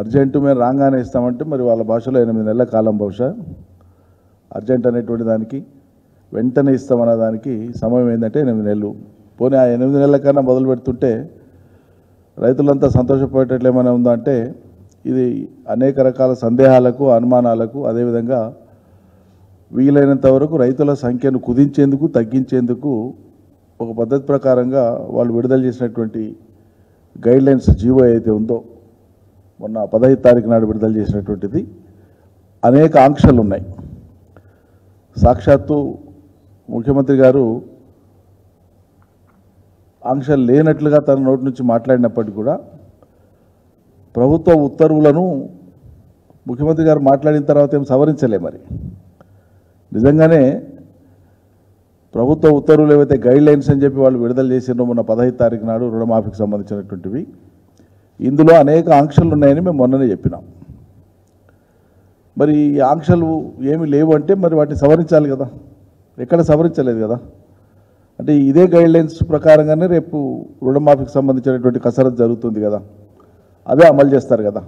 Urgent మేము రాగానే ఇస్తామంటే మరి వాళ్ళ భాషలో 8 నెలల కాలం బహుశా అర్జెంట్ అనేటువంటి దానికి వెంటనే ఇస్తామన్న దానికి సమయం ఏంటంటే 8 నెలలు. పోనీ ఆ 8 నెలల కన్నా మొదలు పెడుతుంటే రైతులంతా సంతోషపడేటట్లు ఏమైనా ఉందా అంటే ఇది అనేక రకాల సందేహాలకు అనుమానాలకు అదేవిధంగా వీలైనంత వరకు రైతుల సంఖ్యను కుదించేందుకు తగ్గించేందుకు ఒక పద్ధతి ప్రకారంగా వాళ్ళు విడుదల చేసినటువంటి గైడ్లైన్స్ జీవో అయితే ఉందో మొన్న 15 తారీఖు నాడు విడుదల చేసినటువంటిది అనేక ఆంక్షలు ఉన్నాయి. సాక్షాత్తు ముఖ్యమంత్రి గారు ఆంక్షలు లేనట్లుగా తన నోటి నుంచి మాట్లాడినప్పటికీ కూడా ప్రభుత్వ ఉత్తర్వులను ముఖ్యమంత్రి గారు మాట్లాడిన తర్వాత ఏం సవరించలే. మరి నిజంగానే ప్రభుత్వ ఉత్తర్వులు ఏవైతే గైడ్లైన్స్ అని చెప్పి వాళ్ళు విడుదల చేసినో మొన్న 15 తారీఖు నాడు రుణమాఫీకి సంబంధించినటువంటివి ఇందులో అనేక ఆంక్షలు ఉన్నాయని మేము మొన్ననే చెప్పినాం. మరి ఈ ఆంక్షలు ఏమి లేవు అంటే మరి వాటిని సవరించాలి కదా, ఎక్కడ సవరించలేదు కదా. అంటే ఇదే గైడ్లైన్స్ ప్రకారంగానే రేపు రుణమాఫీకి సంబంధించినటువంటి కసరత్తు జరుగుతుంది కదా, అదే అమలు చేస్తారు కదా.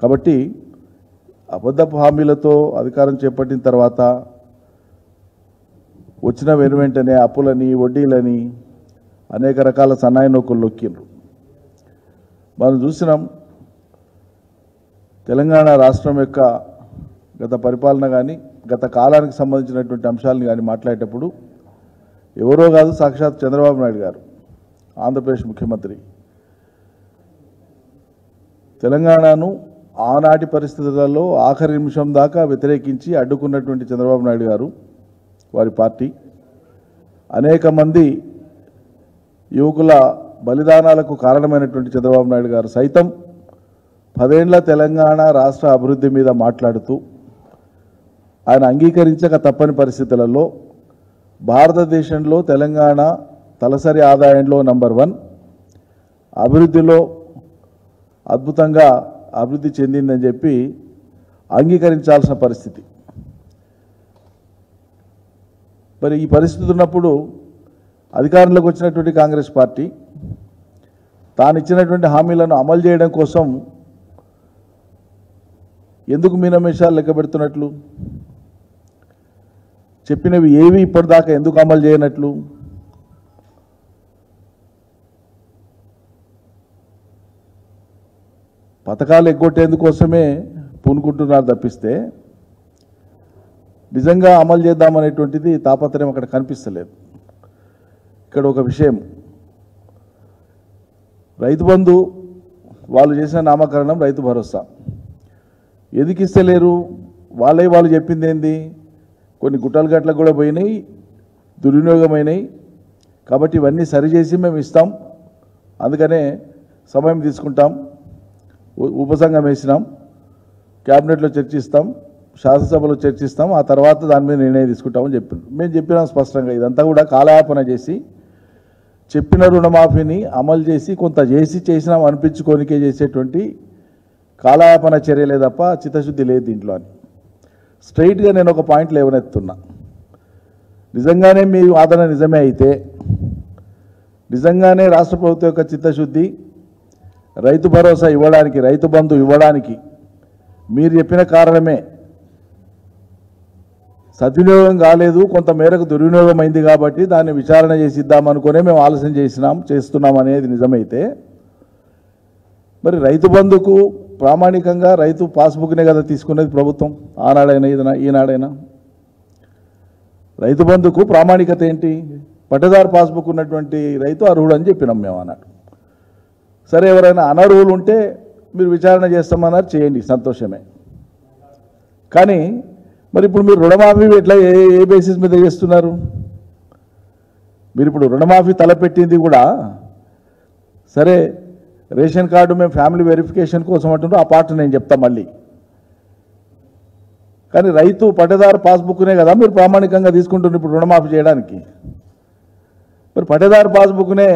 కాబట్టి అబద్ధపు హామీలతో అధికారం చేపట్టిన తర్వాత వచ్చిన వెనువెంటనే అప్పులని వడ్డీలని అనేక రకాల సన్నాయి నొక్కులు నొక్కిండ్రు. మనం చూసినాం తెలంగాణ రాష్ట్రం యొక్క గత పరిపాలన కానీ గత కాలానికి సంబంధించినటువంటి అంశాలను కానీ మాట్లాడేటప్పుడు ఎవరో కాదు సాక్షాత్ చంద్రబాబు నాయుడు గారు ఆంధ్రప్రదేశ్ ముఖ్యమంత్రి తెలంగాణను ఆనాటి పరిస్థితులలో ఆఖరి నిమిషం దాకా వ్యతిరేకించి అడ్డుకున్నటువంటి చంద్రబాబు నాయుడు గారు వారి పార్టీ అనేక మంది యువకుల బలిదానాలకు కారణమైనటువంటి చంద్రబాబు నాయుడు గారు సైతం 10 ఏళ్ల తెలంగాణ రాష్ట్ర అభివృద్ధి మీద మాట్లాడుతూ ఆయన అంగీకరించక తప్పని పరిస్థితులలో భారతదేశంలో తెలంగాణ తలసరి ఆదాయంలో నంబర్ 1 అభివృద్ధిలో అద్భుతంగా అభివృద్ధి చెందిందని చెప్పి అంగీకరించాల్సిన పరిస్థితి. మరి ఈ పరిస్థితి ఉన్నప్పుడు అధికారంలోకి వచ్చినటువంటి కాంగ్రెస్ పార్టీ తాను ఇచ్చినటువంటి హామీలను అమలు చేయడం కోసం ఎందుకు మీనమేషాలు లెక్క పెడుతున్నట్లు, చెప్పినవి ఏవి ఇప్పటిదాకా ఎందుకు అమలు చేయనట్లు, పథకాలు ఎగ్గొట్టేందుకోసమే పూనుకుంటున్నారు తప్పిస్తే నిజంగా అమలు చేద్దామనేటువంటిది తాపత్రయం అక్కడ కనిపిస్తలేదు. ఇక్కడ ఒక విషయం, రైతు బంధు వాళ్ళు చేసిన నామకరణం రైతు భరోసా ఎందుకు ఇస్తలేరు, వాళ్ళు చెప్పింది ఏంది, కొన్ని గుట్టలు గట్లకు కూడా పోయినాయి, దుర్వినియోగమైనాయి, కాబట్టి ఇవన్నీ సరిచేసి మేము ఇస్తాం, అందుకనే సమయం తీసుకుంటాం, ఉపసంఘం వేసినాం, క్యాబినెట్లో చర్చిస్తాం, శాసనసభలో చర్చిస్తాం, ఆ తర్వాత దాని మీద నిర్ణయం తీసుకుంటామని చెప్పారు. మేము చెప్పినాం స్పష్టంగా ఇదంతా కూడా కాలయాపన చేసి చెప్పిన రుణమాఫీని అమలు చేసి కొంత చేసినాం అనిపించుకోనికే చేసేటువంటి కాలయాపన చర్యలే తప్ప చిత్తశుద్ధి లేదు దీంట్లో అని స్ట్రైట్గా నేను ఒక పాయింట్ లేవనెత్తున్నా. నిజంగానే మీ వాదన నిజమే అయితే నిజంగానే రాష్ట్ర ప్రభుత్వం యొక్క చిత్తశుద్ధి రైతు భరోసా ఇవ్వడానికి రైతు బంధు ఇవ్వడానికి మీరు చెప్పిన కారణమే సద్వినియోగం కాలేదు, కొంత మేరకు దుర్వినియోగం అయింది కాబట్టి దాన్ని విచారణ చేసి ఇద్దామనుకునే మేము ఆలస్యం చేస్తున్నాం అనేది నిజమైతే మరి రైతు బంధుకు ప్రామాణికంగా రైతు పాస్బుక్నే కదా తీసుకునేది ప్రభుత్వం, ఆనాడైనా ఈనాడైనా. రైతు బంధుకు ప్రామాణికత ఏంటి, పట్టదారు పాస్బుక్ ఉన్నటువంటి రైతు అర్హుడు అని చెప్పినాం మేము అన్నాడు. సరే ఎవరైనా అనర్హులు ఉంటే మీరు విచారణ చేస్తామన్నారు, చేయండి, సంతోషమే. కానీ మరి ఇప్పుడు మీరు రుణమాఫీ ఎట్లా ఏ బేసిస్ మీద చేస్తున్నారు? మీరు ఇప్పుడు రుణమాఫీ తలపెట్టింది కూడా సరే రేషన్ కార్డు మేము ఫ్యామిలీ వెరిఫికేషన్ కోసం అంటున్నాం, ఆ పార్ట్ నేను చెప్తా మళ్ళీ. కానీ రైతు పట్టదారు పాస్బుక్నే కదా మీరు ప్రామాణికంగా తీసుకుంటున్నారు ఇప్పుడు రుణమాఫీ చేయడానికి. మరి పట్టదారు పాస్బుక్నే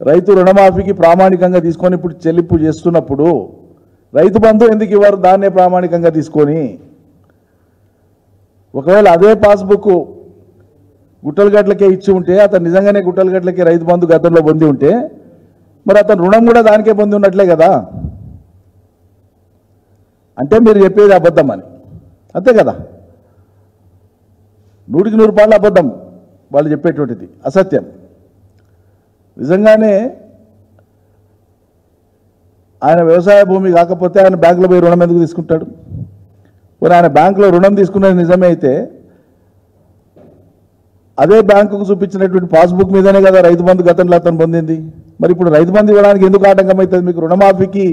రైతు రుణమాఫీకి ప్రామాణికంగా తీసుకొని ఇప్పుడు చెల్లింపు చేస్తున్నప్పుడు రైతు బంధు ఎందుకు ఇవ్వరు దాన్నే ప్రామాణికంగా తీసుకొని? ఒకవేళ అదే పాస్బుక్ గుట్టలగట్లకే ఇచ్చి ఉంటే అతను నిజంగానే గుట్టలగట్లకే రైతు బంధు గతంలో పొంది ఉంటే మరి అతను రుణం కూడా దానికే పొంది ఉన్నట్లే కదా. అంటే మీరు చెప్పేది అబద్ధం అని, అంతే కదా. 100కి 100 రూపాయలు అబద్ధం వాళ్ళు చెప్పేటువంటిది, అసత్యం. నిజంగానే ఆయన వ్యవసాయ భూమి కాకపోతే ఆయన బ్యాంకులో పోయి రుణం ఎందుకు తీసుకుంటాడు? మరి ఆయన బ్యాంకులో రుణం తీసుకున్నది నిజమే అయితే అదే బ్యాంకుకు చూపించినటువంటి పాస్బుక్ మీదనే కదా రైతు బంధు గతంలో అతను పొందింది. మరి ఇప్పుడు రైతు బంధు ఇవ్వడానికి ఎందుకు ఆటంకం అవుతుంది? మీకు రుణమాఫీకి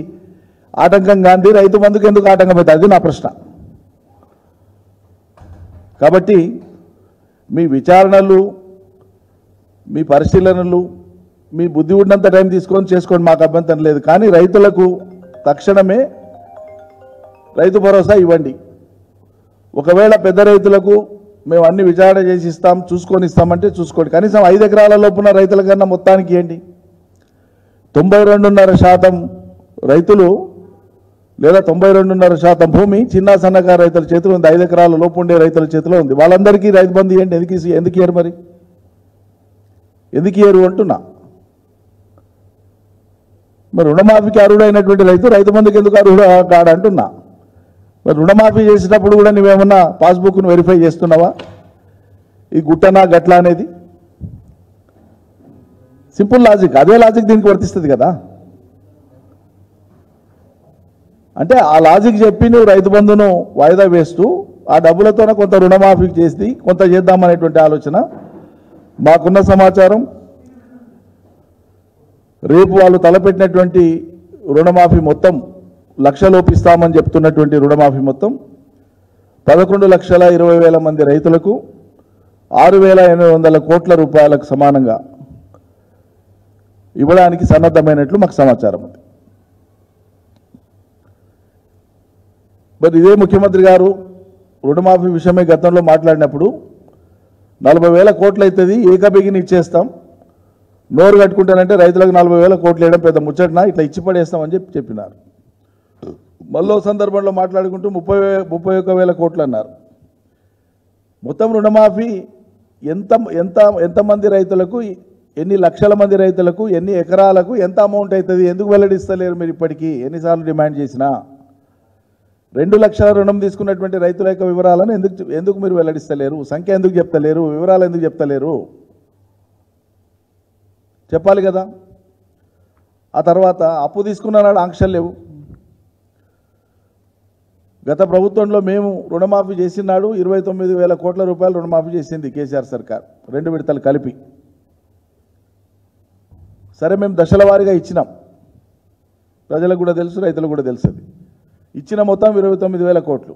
ఆటంకం గాంధీ రైతు బంధుకు ఎందుకు ఆటంకం అవుతుంది? అది నా ప్రశ్న. కాబట్టి మీ విచారణలు, మీ పరిశీలనలు, మీ బుద్ధి ఉన్నంత టైం తీసుకొని చేసుకోండి, మాకు అభ్యంతరం లేదు. కానీ రైతులకు తక్షణమే రైతు భరోసా ఇవ్వండి. ఒకవేళ పెద్ద రైతులకు మేము అన్ని విచారణ చేసి ఇస్తాం, చూసుకొని ఇస్తామంటే చూసుకోండి. కనీసం 5 ఎకరాల లోపున రైతుల కన్నా మొత్తానికి ఇవ్వండి. 92.5% రైతులు లేదా 92.5% భూమి చిన్న సన్నకారు రైతుల చేతిలో ఉంది, 5 ఎకరాల లోపు ఉండే రైతుల చేతిలో ఉంది. వాళ్ళందరికీ రైతు బంధు ఇవ్వండి. ఎందుకు ఇయ్యరు? మరి ఎందుకు ఇయ్యరు అంటున్నా. మరి రుణమాఫీకి అర్హుడైనటువంటి రైతు బంధుకి ఎందుకు అర్హుడు కాడు అంటున్నా. మరి రుణమాఫీ చేసేటప్పుడు కూడా నువ్వేమన్నా పాస్బుక్ను వెరిఫై చేస్తున్నావా? ఈ గుట్టనా గట్లా అనేది సింపుల్ లాజిక్. అదే లాజిక్ దీనికి వర్తిస్తుంది కదా. అంటే ఆ లాజిక్ చెప్పి నువ్వు రైతు బంధును వాయిదా వేస్తూ ఆ డబ్బులతోనే కొంత రుణమాఫీ చేసి కొంత చేద్దామనేటువంటి ఆలోచన. మాకున్న సమాచారం రేపు వాళ్ళు తలపెట్టినటువంటి రుణమాఫీ మొత్తం లక్షలోపు ఇస్తామని చెప్తున్నటువంటి రుణమాఫీ మొత్తం 11,20,000 మంది రైతులకు 6,800 కోట్ల రూపాయలకు సమానంగా ఇవ్వడానికి సన్నద్ధమైనట్లు మాకు సమాచారం ఉంది. మరి ఇదే ముఖ్యమంత్రి గారు రుణమాఫీ విషయమై గతంలో మాట్లాడినప్పుడు 40,000 కోట్లు అవుతుంది, ఏకబిగిని ఇచ్చేస్తాం, నోరు కట్టుకుంటానంటే రైతులకు 40,000 కోట్లు వేయడం పెద్ద ముచ్చటనా, ఇట్లా ఇచ్చి పడేస్తామని చెప్పినారు. మళ్ళీ సందర్భంలో మాట్లాడుకుంటూ 31,000 కోట్లు అన్నారు. మొత్తం రుణమాఫీ ఎంతమంది రైతులకు, ఎన్ని లక్షల మంది రైతులకు, ఎన్ని ఎకరాలకు, ఎంత అమౌంట్ అవుతుంది ఎందుకు వెల్లడిస్తలేరు మీరు? ఇప్పటికీ ఎన్నిసార్లు డిమాండ్ చేసినా 2 లక్షల రుణం తీసుకున్నటువంటి రైతుల యొక్క వివరాలను ఎందుకు మీరు వెల్లడిస్తలేరు? సంఖ్య ఎందుకు చెప్తలేరు? వివరాలు ఎందుకు చెప్తలేరు? చెప్పాలి కదా. ఆ తర్వాత అప్పు తీసుకున్న నాడు ఆంక్షలు లేవు. గత ప్రభుత్వంలో మేము రుణమాఫీ చేసినాడు 29,000 కోట్ల రూపాయలు రుణమాఫీ చేసింది కేసీఆర్ సర్కార్, 2 విడతలు కలిపి. సరే, మేము దశల వారీగా ఇచ్చినాం, ప్రజలకు కూడా తెలుసు, రైతులకు కూడా తెలుసు. ఇచ్చిన మొత్తం 29,000 కోట్లు.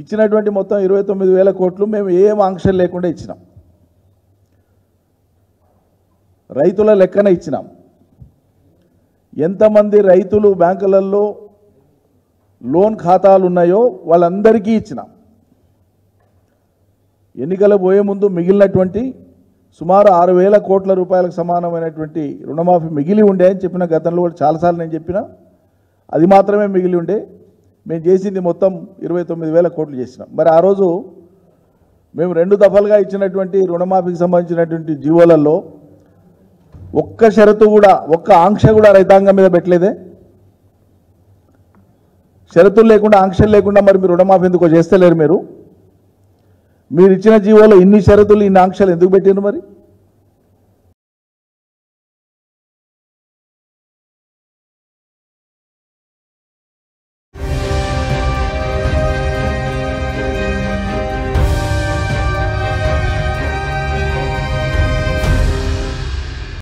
ఇచ్చినటువంటి మొత్తం 29,000 కోట్లు మేము ఏం ఆంక్షలు లేకుండా ఇచ్చినాం. రైతుల లెక్కన ఇచ్చినాం. ఎంతమంది రైతులు బ్యాంకులలో లోన్ ఖాతాలు ఉన్నాయో వాళ్ళందరికీ ఇచ్చినాం. ఎన్నికలు పోయే ముందు మిగిలినటువంటి సుమారు 6,000 కోట్ల రూపాయలకు సమానమైనటువంటి రుణమాఫీ మిగిలి ఉండే అని చెప్పిన గతంలో కూడా చాలాసార్లు నేను చెప్పిన. అది మాత్రమే మిగిలి ఉండే. మేము చేసింది మొత్తం 29,000 కోట్లు చేసినాం. మరి ఆ రోజు మేము 2 దఫలుగా ఇచ్చినటువంటి రుణమాఫీకి సంబంధించినటువంటి జీవోలలో ఒక్క షరతు కూడా, ఒక్క ఆంక్ష కూడా రైతాంగం మీద పెట్టలేదే. షరతులు లేకుండా, ఆంక్షలు లేకుండా మరి మీరు రుణమాఫీ ఎందుకో చేస్తలేరు? మీరు ఇచ్చిన జీవోలో ఇన్ని షరతులు, ఇన్ని ఆంక్షలు ఎందుకు పెట్టినారు? మరి